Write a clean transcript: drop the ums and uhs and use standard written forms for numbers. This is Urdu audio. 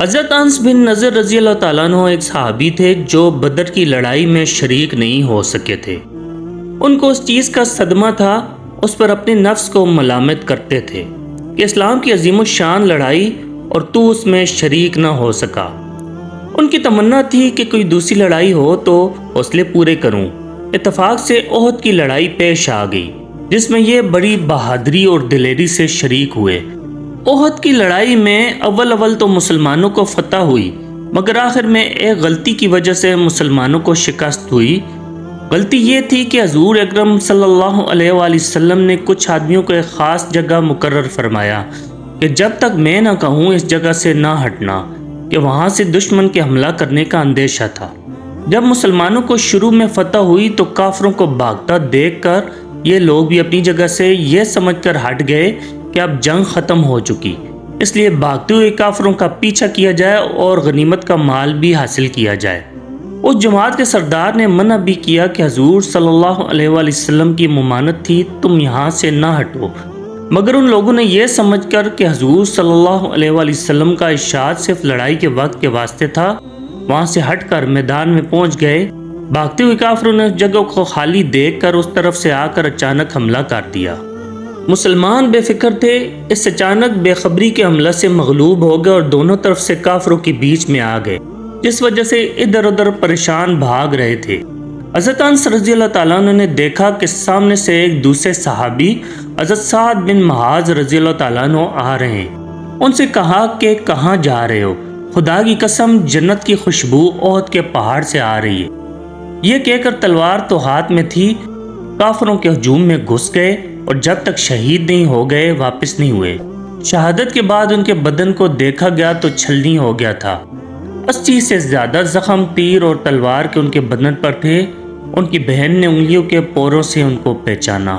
حضرت انس بن نضر رضی اللہ تعالیٰ عنہ ایک صحابی تھے جو بدر کی لڑائی میں شریک نہیں ہو سکے تھے۔ ان کو اس چیز کا صدمہ تھا، اس پر اپنے نفس کو ملامت کرتے تھے کہ اسلام کی عظیم الشان لڑائی اور تو اس میں شریک نہ ہو سکا۔ ان کی تمنا تھی کہ کوئی دوسری لڑائی ہو تو حوصلے پورے کروں۔ اتفاق سے احد کی لڑائی پیش آ گئی جس میں یہ بڑی بہادری اور دلیری سے شریک ہوئے۔ احد کی لڑائی میں اول تو مسلمانوں کو فتح ہوئی، مگر آخر میں ایک غلطی کی وجہ سے مسلمانوں کو شکست ہوئی۔ غلطی یہ تھی کہ حضور اکرم صلی اللہ علیہ وآلہ وسلم نے کچھ آدمیوں کو ایک خاص جگہ مقرر فرمایا کہ جب تک میں نہ کہوں اس جگہ سے نہ ہٹنا، کہ وہاں سے دشمن کے حملہ کرنے کا اندیشہ تھا۔ جب مسلمانوں کو شروع میں فتح ہوئی تو کافروں کو بھاگتا دیکھ کر یہ لوگ بھی اپنی جگہ سے یہ سمجھ کر ہٹ گئے کہ اب جنگ ختم ہو چکی، اس لیے بھاگتے ہوئے کافروں کا پیچھا کیا جائے اور غنیمت کا مال بھی حاصل کیا جائے۔ اس جماعت کے سردار نے منع بھی کیا کہ حضور صلی اللہ علیہ وآلہ وسلم کی ممانت تھی، تم یہاں سے نہ ہٹو، مگر ان لوگوں نے یہ سمجھ کر کہ حضور صلی اللہ علیہ وآلہ وسلم کا ارشاد صرف لڑائی کے وقت کے واسطے تھا، وہاں سے ہٹ کر میدان میں پہنچ گئے۔ بھاگتے ہوئے کافروں نے اس جگہ کو خالی دیکھ کر اس طرف سے آ کر اچانک حملہ کر دیا۔ مسلمان بے فکر تھے، اس اچانک بے خبری کے حملے سے مغلوب ہو گئے اور دونوں طرف سے کافروں کے بیچ میں آ گئے، جس وجہ سے ادھر ادھر پریشان بھاگ رہے تھے۔ حضرت انس رضی اللہ تعالیٰ عنہ نے دیکھا کہ سامنے سے ایک دوسرے صحابی حضرت سعد بن معاذ رضی اللہ تعالیٰ عنہ آ رہے ہیں۔ ان سے کہا کہ کہاں جا رہے ہو؟ خدا کی قسم جنت کی خوشبو احد کے پہاڑ سے آ رہی ہے۔ یہ کہہ کر تلوار تو ہاتھ میں تھی، کافروں کے ہجوم میں گھس گئے اور جب تک شہید نہیں ہو گئے واپس نہیں ہوئے۔ شہادت کے بعد ان کے بدن کو دیکھا گیا تو چھلنی ہو گیا تھا۔ 80 سے زیادہ زخم تیر اور تلوار کے ان کے بدن پر تھے۔ ان کی بہن نے انگلیوں کے پوروں سے ان کو پہچانا۔